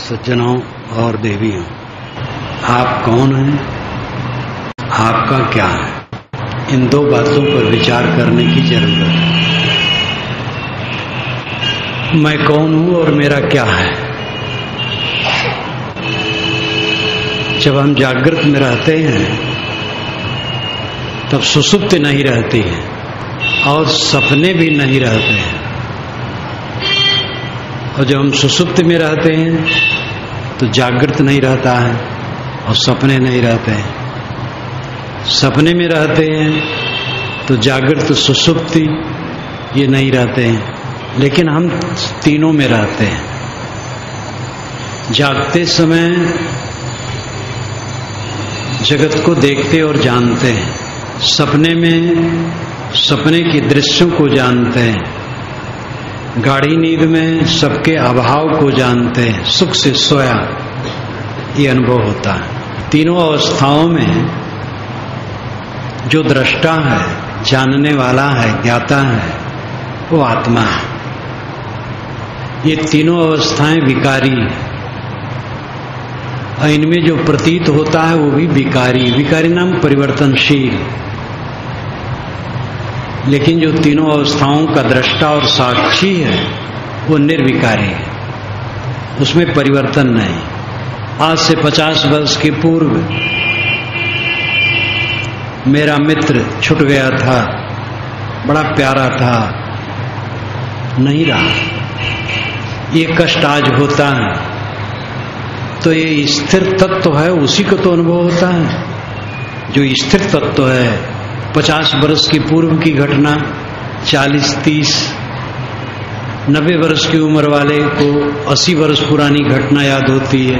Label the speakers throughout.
Speaker 1: सज्जनों और देवियों, आप कौन हैं, आपका क्या है, इन दो बातों पर विचार करने की जरूरत है। मैं कौन हूं और मेरा क्या है। जब हम जागृत में रहते हैं तब सुसुप्ति नहीं रहती है और सपने भी नहीं रहते हैं, और जब हम सुसुप्ति में रहते हैं तो जागृत नहीं रहता है और सपने नहीं रहते हैं। सपने में रहते हैं तो जागृत सुसुप्ति ये नहीं रहते हैं, लेकिन हम तीनों में रहते हैं। जागते समय जगत को देखते और जानते हैं, सपने में सपने के दृश्यों को जानते हैं, गाढ़ी नींद में सबके अभाव को जानते हैं, सुख से सोया ये अनुभव होता है। तीनों अवस्थाओं में जो दृष्टा है, जानने वाला है, ज्ञाता है, वो आत्मा है। ये तीनों अवस्थाएं विकारी है और इनमें जो प्रतीत होता है वो भी विकारी। विकारी नाम परिवर्तनशील, लेकिन जो तीनों अवस्थाओं का दृष्टा और साक्षी है वो निर्विकारी है, उसमें परिवर्तन नहीं। आज से 50 वर्ष के पूर्व मेरा मित्र छूट गया था, बड़ा प्यारा था, नहीं रहा। ये कष्ट आज होता है तो ये स्थिर तत्व है, उसी को तो अनुभव होता है जो स्थिर तत्व है। 50 वर्ष की पूर्व की घटना 40, 30, 90 वर्ष की उम्र वाले को 80 वर्ष पुरानी घटना याद होती है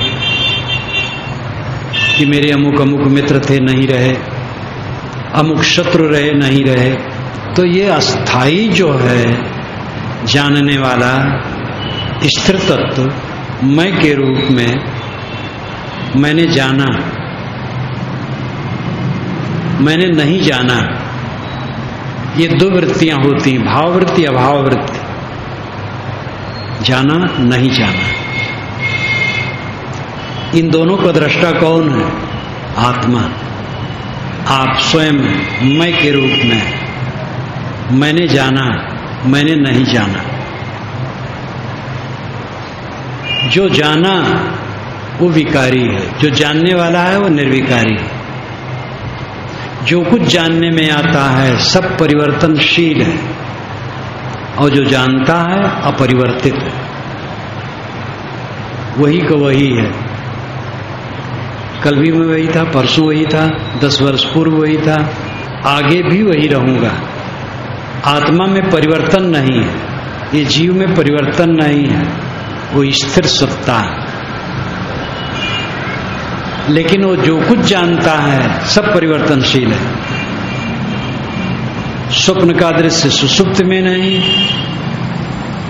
Speaker 1: कि मेरे अमुक अमुक मित्र थे, नहीं रहे, अमुक शत्रु रहे, नहीं रहे। तो ये अस्थाई जो है जानने वाला स्थिर तत्व मैं के रूप में मैंने जाना, मैंने नहीं जाना, ये दो वृत्तियां होती, भाववृत्ति अभाव वृत्ति। जाना नहीं जाना, इन दोनों का दृष्टा कौन है? आत्मा। आप स्वयं मैं के रूप में मैंने जाना, मैंने नहीं जाना। जो जाना वो विकारी है, जो जानने वाला है वो निर्विकारी है। जो कुछ जानने में आता है सब परिवर्तनशील है और जो जानता है अपरिवर्तित है, वही का वही है। कल भी मैं वही था, परसों वही था, 10 वर्ष पूर्व वही था, आगे भी वही रहूंगा। आत्मा में परिवर्तन नहीं है, ये जीव में परिवर्तन नहीं है, वो स्थिर सत्ता है। लेकिन वो जो कुछ जानता है सब परिवर्तनशील है। स्वप्न का दृश्य सुसुप्त में नहीं,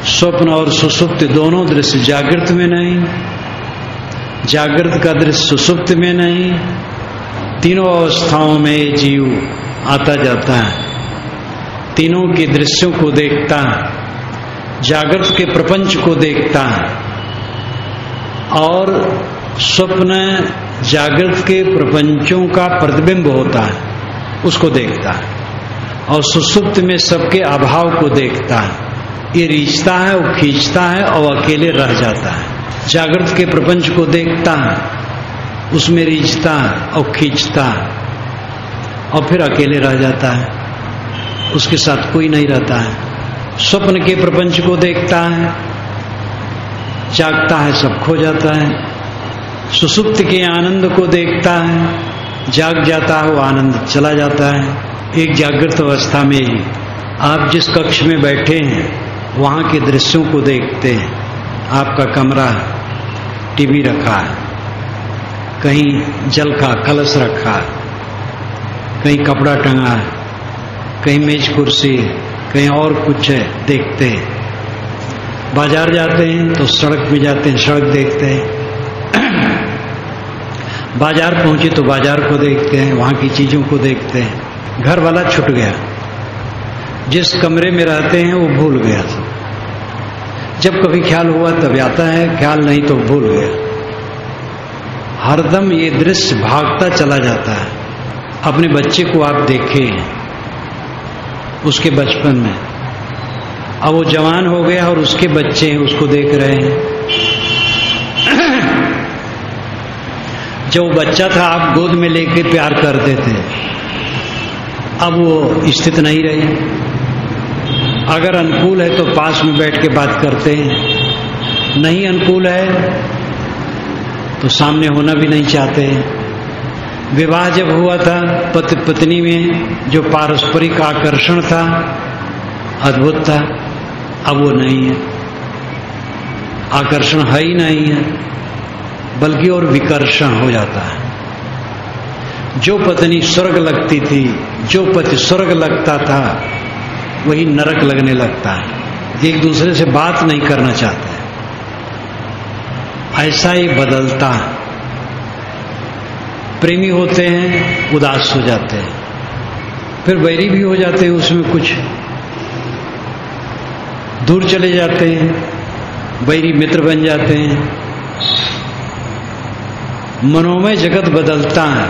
Speaker 1: स्वप्न और सुसुप्त दोनों दृश्य जागृत में नहीं, जागृत का दृश्य सुसुप्त में नहीं। तीनों अवस्थाओं में जीव आता जाता है, तीनों के दृश्यों को देखता है, जागृत के प्रपंच को देखता है और स्वप्न जागृत के प्रपंचों का प्रतिबिंब होता है, उसको देखता है, और सुसुप्त में सबके अभाव को देखता है। ये रीझता है, वो खींचता है और अकेले रह जाता है। जागृत के प्रपंच को देखता है, उसमें रीझता है और खींचता है और फिर अकेले रह जाता है, उसके साथ कोई नहीं रहता है। स्वप्न के प्रपंच को देखता है, जागता है, सब खो जाता है। सुसुप्त के आनंद को देखता है, जाग जाता है, वो आनंद चला जाता है। एक जागृत अवस्था में ही आप जिस कक्ष में बैठे हैं वहां के दृश्यों को देखते हैं। आपका कमरा, टीवी रखा है, कहीं जल का कलश रखा है, कहीं कपड़ा टंगा है, कहीं मेज कुर्सी, कहीं और कुछ है, देखते हैं। बाजार जाते हैं तो सड़क में जाते हैं, सड़क देखते हैं। बाजार पहुंचे तो बाजार को देखते हैं, वहां की चीजों को देखते हैं। घर वाला छूट गया, जिस कमरे में रहते हैं वो भूल गया। जब कभी ख्याल हुआ तब आता है, ख्याल नहीं तो भूल गया। हरदम ये दृश्य भागता चला जाता है। अपने बच्चे को आप देखें, उसके बचपन में, अब वो जवान हो गया और उसके बच्चे हैं, उसको देख रहे हैं। जब वो बच्चा था आप गोद में लेके प्यार करते थे, अब वो स्थिति नहीं रही। अगर अनुकूल है तो पास में बैठ के बात करते हैं, नहीं अनुकूल है तो सामने होना भी नहीं चाहते। विवाह जब हुआ था पति पत्नी में जो पारस्परिक आकर्षण था, अद्भुत था, अब वो नहीं है। आकर्षण है ही नहीं है, बल्कि और विकर्षण हो जाता है। जो पत्नी स्वर्ग लगती थी, जो पति स्वर्ग लगता था, वही नरक लगने लगता है। एक दूसरे से बात नहीं करना चाहते। ऐसा ही बदलता है। प्रेमी होते हैं, उदास हो जाते हैं, फिर बैरी भी हो जाते हैं, उसमें कुछ दूर चले जाते हैं, बैरी मित्र बन जाते हैं। मनोमय जगत बदलता है,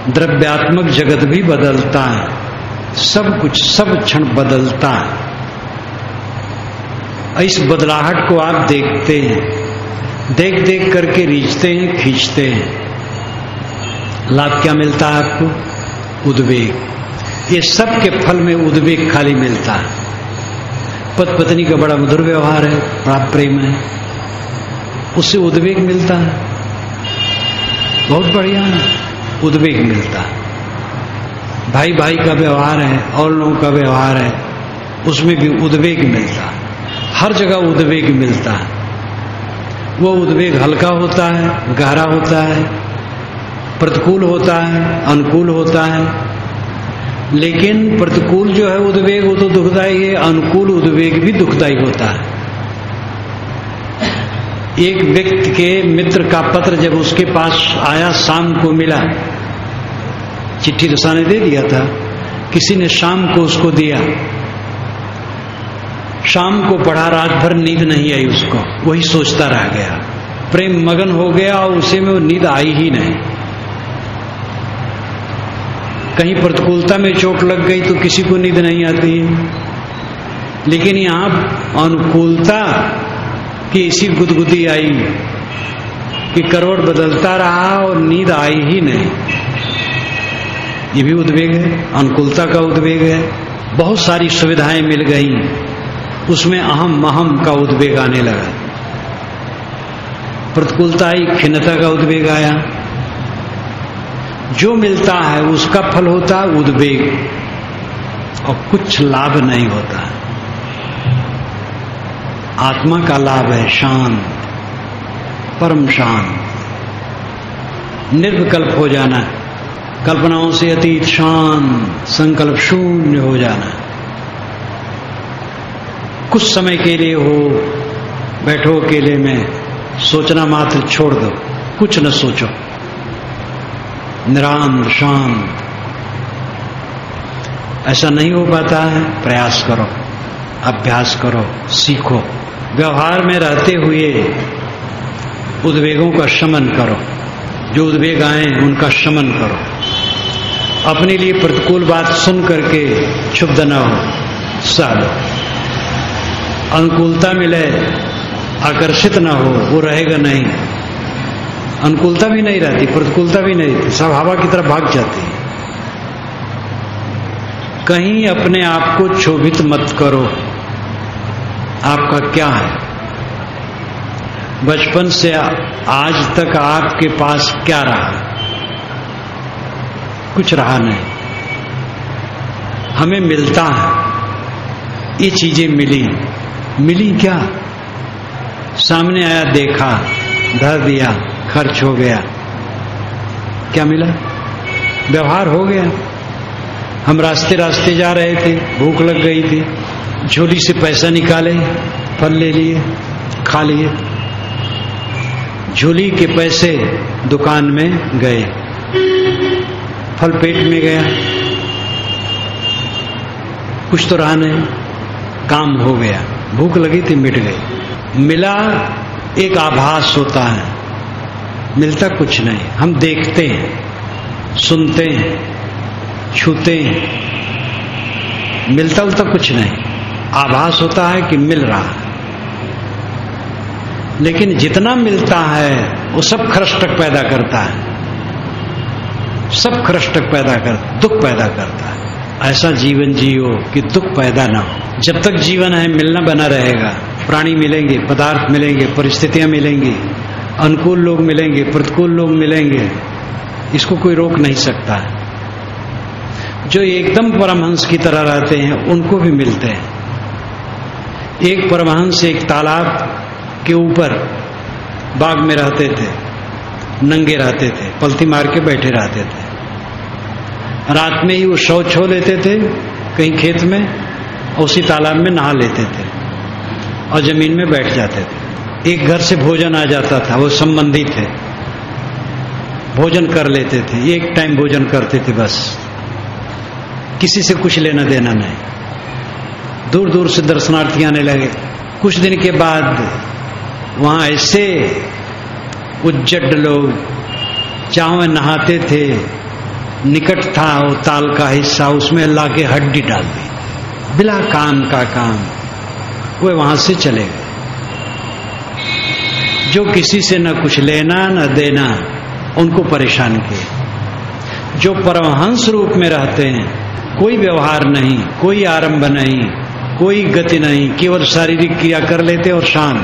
Speaker 1: द्रव्यात्मक जगत भी बदलता है, सब कुछ सब क्षण बदलता है। इस बदलाहट को आप देखते हैं, देख देख करके रीझते हैं, खींचते हैं। लाभ क्या मिलता है आपको? उद्वेग। ये सब के फल में उद्वेग खाली मिलता है। पति पत्नी का बड़ा मधुर व्यवहार है, बड़ा प्रेम है, उससे उद्वेग मिलता है, बहुत बढ़िया है, उद्वेग मिलता है। भाई भाई का व्यवहार है और लोगों का व्यवहार है, उसमें भी उद्वेग मिलता है। हर जगह उद्वेग मिलता है। वो उद्वेग हल्का होता है, गहरा होता है, प्रतिकूल होता है, अनुकूल होता है। लेकिन प्रतिकूल जो है उद्वेग वो तो दुखदायी है, अनुकूल उद्वेग भी दुखदायी होता है। एक व्यक्ति के मित्र का पत्र जब उसके पास आया, शाम को मिला, चिट्ठी रसा ने दे दिया था, किसी ने शाम को उसको दिया, शाम को पढ़ा, रात भर नींद नहीं आई उसको, वही सोचता रह गया, प्रेम मगन हो गया और उसे में वो नींद आई ही नहीं। कहीं प्रतिकूलता में चोट लग गई तो किसी को नींद नहीं आती है, लेकिन यहां अनुकूलता की ऐसी गुदगुदी आई कि करवट बदलता रहा और नींद आई ही नहीं। ये भी उद्वेग है, अनुकूलता का उद्वेग है। बहुत सारी सुविधाएं मिल गई, उसमें अहम महम का उद्वेग आने लगा। प्रतिकूलता आई, खिन्नता का उद्वेग आया। जो मिलता है उसका फल होता है उद्वेग, और कुछ लाभ नहीं होता। आत्मा का लाभ है शांत, परम शांत, निर्विकल्प हो जाना, कल्पनाओं से अतीत शांत, संकल्प शून्य हो जाना। कुछ समय के लिए हो, बैठो अकेले में, सोचना मात्र छोड़ दो, कुछ न सोचो, निरांत शांत। ऐसा नहीं हो पाता है, प्रयास करो, अभ्यास करो, सीखो। व्यवहार में रहते हुए उद्वेगों का शमन करो, जो उद्वेग आए उनका शमन करो। अपने लिए प्रतिकूल बात सुन करके क्षुब्ध न हो, सह लो। अनुकूलता मिले, आकर्षित न हो, वो रहेगा नहीं। अनुकूलता भी नहीं रहती, प्रतिकूलता भी नहीं रहती, सब हवा की तरफ भाग जाती है। कहीं अपने आप को क्षोभित मत करो। आपका क्या है? बचपन से आज तक आपके पास क्या रहा? कुछ रहा नहीं। हमें मिलता है, ये चीजें मिली क्या? सामने आया, देखा, धर दिया, खर्च हो गया, क्या मिला? व्यवहार हो गया। हम रास्ते रास्ते जा रहे थे, भूख लग गई थी, झोली से पैसा निकाले, फल ले लिए, खा लिए। झोली के पैसे दुकान में गए, फल पेट में गया, कुछ तो रहा नहीं, काम हो गया। भूख लगी थी, मिट गई। मिला एक आभास होता है, मिलता कुछ नहीं। हम देखते हैं, सुनते हैं, छूते हैं, मिलता उलता कुछ नहीं। आभास होता है कि मिल रहा है, लेकिन जितना मिलता है वो सब खरष्टक पैदा करता है, सब खरष्टक पैदा कर, दुख पैदा करता है। ऐसा जीवन जियो कि दुख पैदा ना हो। जब तक जीवन है मिलना बना रहेगा। प्राणी मिलेंगे, पदार्थ मिलेंगे, परिस्थितियां मिलेंगी, अनुकूल लोग मिलेंगे, प्रतिकूल लोग मिलेंगे, इसको कोई रोक नहीं सकता है। जो एकदम परमहंस की तरह रहते हैं उनको भी मिलते हैं। एक परमहंस एक तालाब के ऊपर बाग में रहते थे, नंगे रहते थे, पलथी मार के बैठे रहते थे। रात में ही वो शौच हो लेते थे कहीं खेत में, और उसी तालाब में नहा लेते थे और जमीन में बैठ जाते थे। एक घर से भोजन आ जाता था, वो संबंधी थे, भोजन कर लेते थे, एक टाइम भोजन करते थे बस, किसी से कुछ लेना देना नहीं। दूर दूर से दर्शनार्थी आने लगे। कुछ दिन के बाद वहां ऐसे उज्जड लोग जहां में नहाते थे, निकट था वो ताल का हिस्सा, उसमें अल्लाह के हड्डी डाल दी, बिला काम का काम, वे वहां से चले गए। जो किसी से न कुछ लेना न देना, उनको परेशान किए। जो परमहंस रूप में रहते हैं, कोई व्यवहार नहीं, कोई आरंभ नहीं, कोई गति नहीं, केवल शारीरिक क्रिया कर लेते और शांत,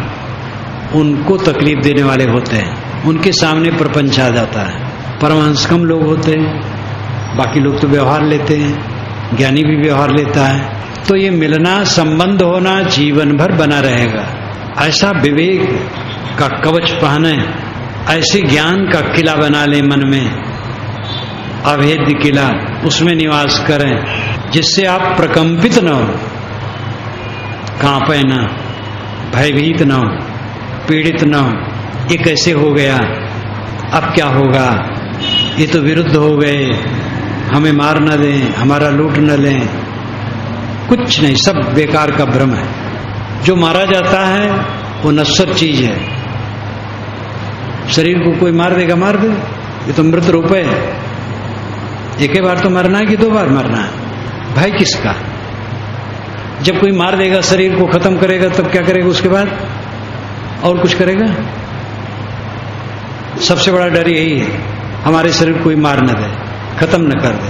Speaker 1: उनको तकलीफ देने वाले होते हैं। उनके सामने प्रपंच आ जाता है। परमहंस कम लोग होते हैं, बाकी लोग तो व्यवहार लेते हैं, ज्ञानी भी व्यवहार लेता है। तो ये मिलना, संबंध होना जीवन भर बना रहेगा। ऐसा विवेक का कवच पहने, ऐसे ज्ञान का किला बना ले मन में, अभेद्य किला, उसमें निवास करें, जिससे आप प्रकंपित न हो, कांपे न, भयभीत न हो, पीड़ित न हो। ये कैसे हो गया, अब क्या होगा, ये तो विरुद्ध हो गए, हमें मार न दें, हमारा लूट न लें, कुछ नहीं, सब बेकार का भ्रम है। जो मारा जाता है वो नश्वर चीज है। शरीर को कोई मार देगा, मार दे, ये तो मृत रूप है। एक ही बार तो मरना है कि 2 बार मरना है, भय किसका। जब कोई मार देगा, शरीर को खत्म करेगा, तब क्या करेगा उसके बाद, और कुछ करेगा। सबसे बड़ा डर यही है, हमारे शरीर कोई मार न दे, खत्म न कर दे।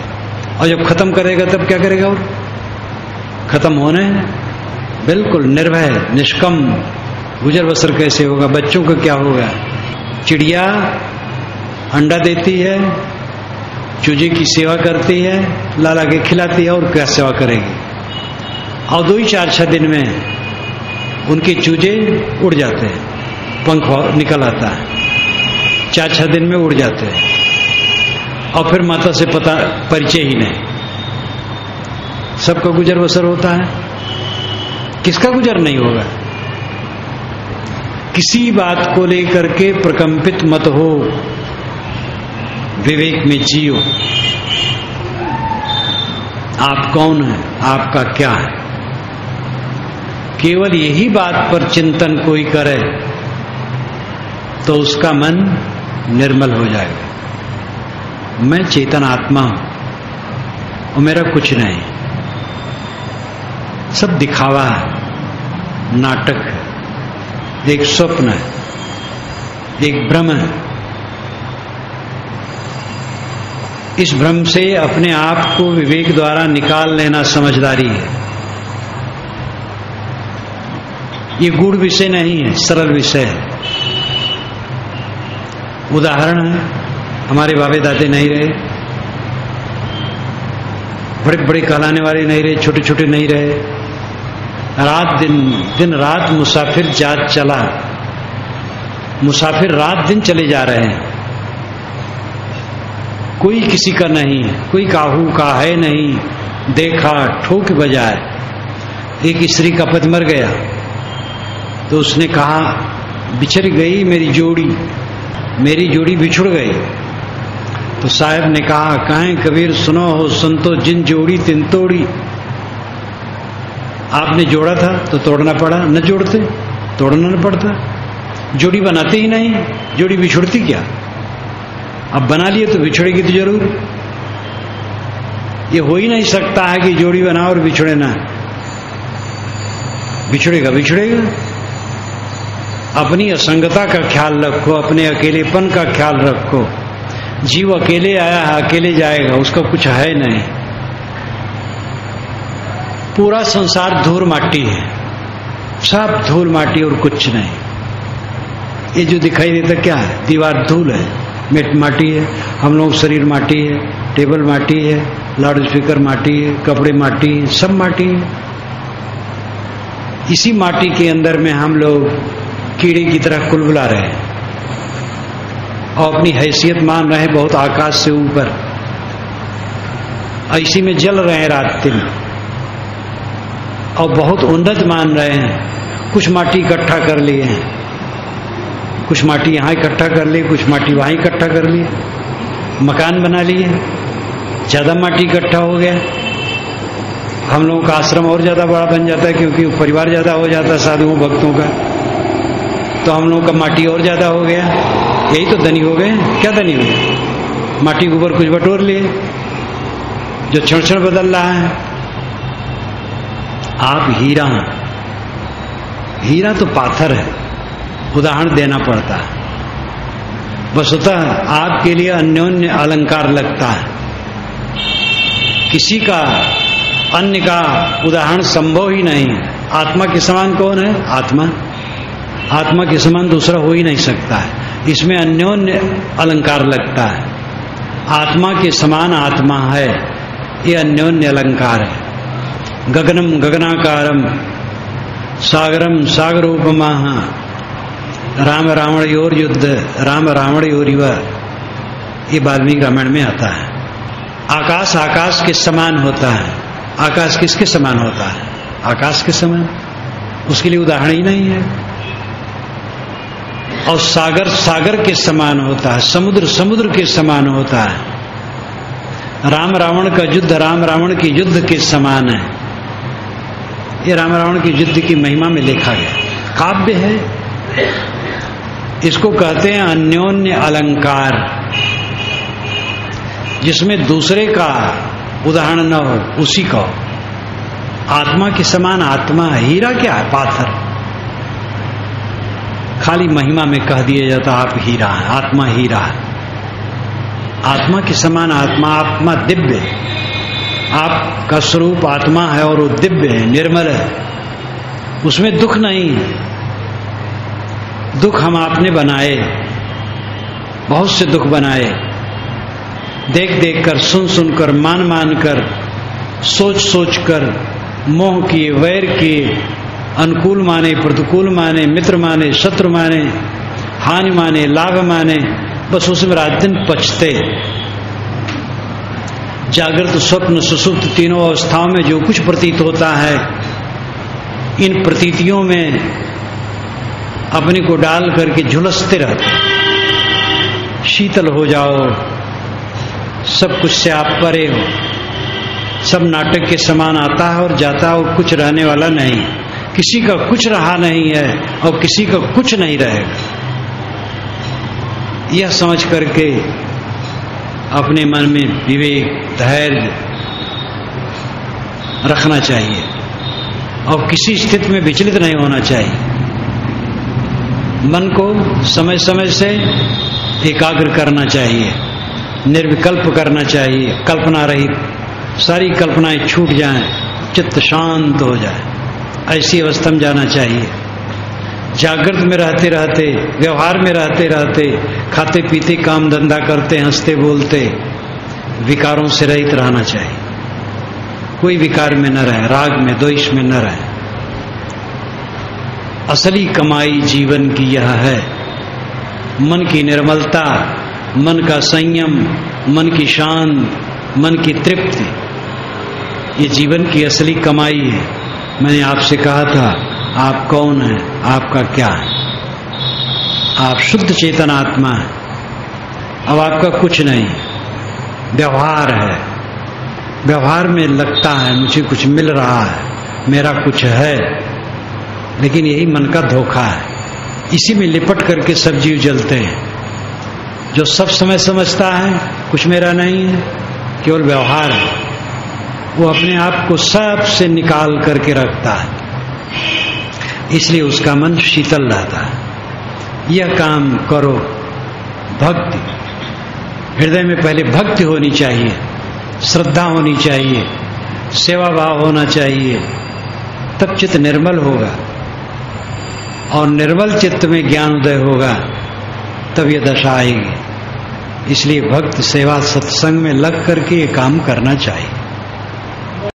Speaker 1: और जब खत्म करेगा तब क्या करेगा, और खत्म होने बिल्कुल निर्भय निष्कम गुजर बसर कैसे होगा। बच्चों का क्या होगा, चिड़िया अंडा देती है, चूजे की सेवा करती है, लाला के खिलाती है, और क्या सेवा करेगी। और 2-4 दिन में उनके चूजे उड़ जाते हैं, पंख निकल आता है, 4-6 दिन में उड़ जाते हैं, और फिर माता से पता परिचय ही नहीं। सबका गुजर बसर होता है, किसका गुजर नहीं होगा। किसी बात को लेकर के प्रकंपित मत हो, विवेक में जियो। आप कौन है, आपका क्या है, केवल यही बात पर चिंतन कोई करे तो उसका मन निर्मल हो जाएगा। मैं चेतन आत्मा हूं और मेरा कुछ नहीं, सब दिखावा है, नाटक है, एक स्वप्न है, एक भ्रम है। इस भ्रम से अपने आप को विवेक द्वारा निकाल लेना समझदारी है। ये गूढ़ विषय नहीं है, सरल विषय है। उदाहरण है, हमारे बाबे दादे नहीं रहे, बड़े बड़े कहलाने वाले नहीं रहे, छोटे छोटे नहीं रहे, रात दिन रात मुसाफिर जात चला, मुसाफिर रात दिन चले जा रहे हैं, कोई किसी का नहीं, कोई काहू का है नहीं, देखा ठोक बजाए। एक स्त्री का पति मर गया तो उसने कहा, बिछड़ गई मेरी जोड़ी बिछुड़ गई। तो साहब ने कहा, कहें कबीर सुनो हो संतो, जिन जोड़ी तिन तोड़ी। आपने जोड़ा था तो तोड़ना पड़ा, न जोड़ते तोड़ना न पड़ता। जोड़ी बनाते ही नहीं, जोड़ी बिछुड़ती क्या। अब बना लिए तो बिछड़ेगी तो जरूर। ये हो ही नहीं सकता है कि जोड़ी बनाओ और बिछड़े ना। बिछड़ेगा बिछड़ेगा। अपनी असंगता का ख्याल रखो, अपने अकेलेपन का ख्याल रखो। जीव अकेले आया है, अकेले जाएगा, उसका कुछ है नहीं। पूरा संसार धूल माटी है, सब धूल माटी और कुछ नहीं। ये जो दिखाई देता क्या है? दीवार धूल है, मेट माटी है, हम लोग शरीर माटी है, टेबल माटी है, लाउड स्पीकर माटी है, कपड़े माटी है, सब माटी है। इसी माटी के अंदर में हम लोग कीड़े की तरह कुलबुला रहे हैं और अपनी हैसियत मान रहे हैं बहुत आकाश से ऊपर। इसी में जल रहे हैं रात दिन और बहुत उन्नत मान रहे हैं। कुछ माटी इकट्ठा कर लिए हैं, कुछ माटी यहाँ इकट्ठा कर ली, कुछ माटी वहाँ इकट्ठा कर ली, मकान बना लिए, ज्यादा माटी इकट्ठा हो गया। हम लोगों का आश्रम और ज्यादा बड़ा बन जाता है क्योंकि परिवार ज्यादा हो जाता है साधुओं भक्तों का, तो हम लोगों का माटी और ज्यादा हो गया। यही तो धनी हो गए। क्या धनी हुए? माटी के ऊपर कुछ बटोर लिए जो क्षण क्षण बदल रहा है। आप हीरा हैं, हीरा तो पाथर है, उदाहरण देना पड़ता है। वस्तुतः आपके लिए अन्योन्य अलंकार लगता है। किसी का अन्य का उदाहरण संभव ही नहीं है। आत्मा के समान कौन है? आत्मा। आत्मा के समान दूसरा हो ही नहीं सकता है। इसमें अन्योन्य अलंकार लगता है। आत्मा के समान आत्मा है, ये अन्योन्य अलंकार है। गगनम गगनाकारम सागरम सागरोपमा राम रावणयोर युद्ध राम रावणयोरिव, ये वाल्मीकि रामायण में आता है। आकाश आकाश के समान होता है। आकाश किसके समान होता है? आकाश के समान, उसके लिए उदाहरण ही नहीं है। और सागर सागर के समान होता है, समुद्र समुद्र के समान होता है। राम रावण का युद्ध राम रावण के युद्ध के समान है। ये राम रावण के युद्ध की महिमा में लिखा गया, काव्य है। इसको कहते हैं अन्योन्य अलंकार, जिसमें दूसरे का उदाहरण न हो, उसी का। आत्मा के समान आत्मा है। हीरा क्या है? पाथर। खाली महिमा में कह दिया जाता आप हीरा है, आत्मा हीरा है। आत्मा के समान आत्मा, आत्मा दिव्य। आपका स्वरूप आत्मा है और वो दिव्य है, निर्मल है, उसमें दुख नहीं है। दुख हम आपने बनाए, बहुत से दुख बनाए, देख देख कर, सुन सुन कर, मान मान कर, सोच सोच कर, मोह किए, वैर किए, अनुकूल माने, प्रतिकूल माने, मित्र माने, शत्रु माने, हानि माने, लाभ माने, बस उसमें रात दिन पचते। जागृत स्वप्न सुसुप्त तीनों अवस्थाओं में जो कुछ प्रतीत होता है, इन प्रतीतियों में अपने को डाल करके झुलसते रहते। शीतल हो जाओ, सब कुछ से आप परे हो। सब नाटक के समान आता है और जाता है और कुछ रहने वाला नहीं। किसी का कुछ रहा नहीं है और किसी का कुछ नहीं रहेगा। यह समझ करके अपने मन में विवेक, धैर्य रखना चाहिए और किसी स्थिति में विचलित नहीं होना चाहिए। मन को समय समय से एकाग्र करना चाहिए, निर्विकल्प करना चाहिए, कल्पना रहित। सारी कल्पनाएं छूट जाएं, चित्त शांत हो जाए, ऐसी अवस्था में जाना चाहिए। जागृत में रहते रहते, व्यवहार में रहते रहते, खाते पीते, काम धंधा करते, हंसते बोलते, विकारों से रहित रहना चाहिए। कोई विकार में न रहे, राग में, द्वेष में न रहे। असली कमाई जीवन की यह है, मन की निर्मलता, मन का संयम, मन की शांति, मन की तृप्ति, ये जीवन की असली कमाई है। मैंने आपसे कहा था, आप कौन हैं, आपका क्या है? आप शुद्ध चेतन आत्मा है। अब आपका कुछ नहीं, व्यवहार है। व्यवहार में लगता है मुझे कुछ मिल रहा है, मेरा कुछ है, लेकिन यही मन का धोखा है। इसी में लिपट करके सब जीव जलते हैं। जो सब समय समझता है कुछ मेरा नहीं है, केवल व्यवहार है, वो अपने आप को सब से निकाल करके रखता है, इसलिए उसका मन शीतल रहता है। यह काम करो, भक्ति हृदय में पहले भक्ति होनी चाहिए, श्रद्धा होनी चाहिए, सेवा भाव होना चाहिए, तब चित्त निर्मल होगा और निर्मल चित्त में ज्ञान उदय होगा, तब यह दशा आएगी। इसलिए भक्त सेवा सत्संग में लग करके ये काम करना चाहिए।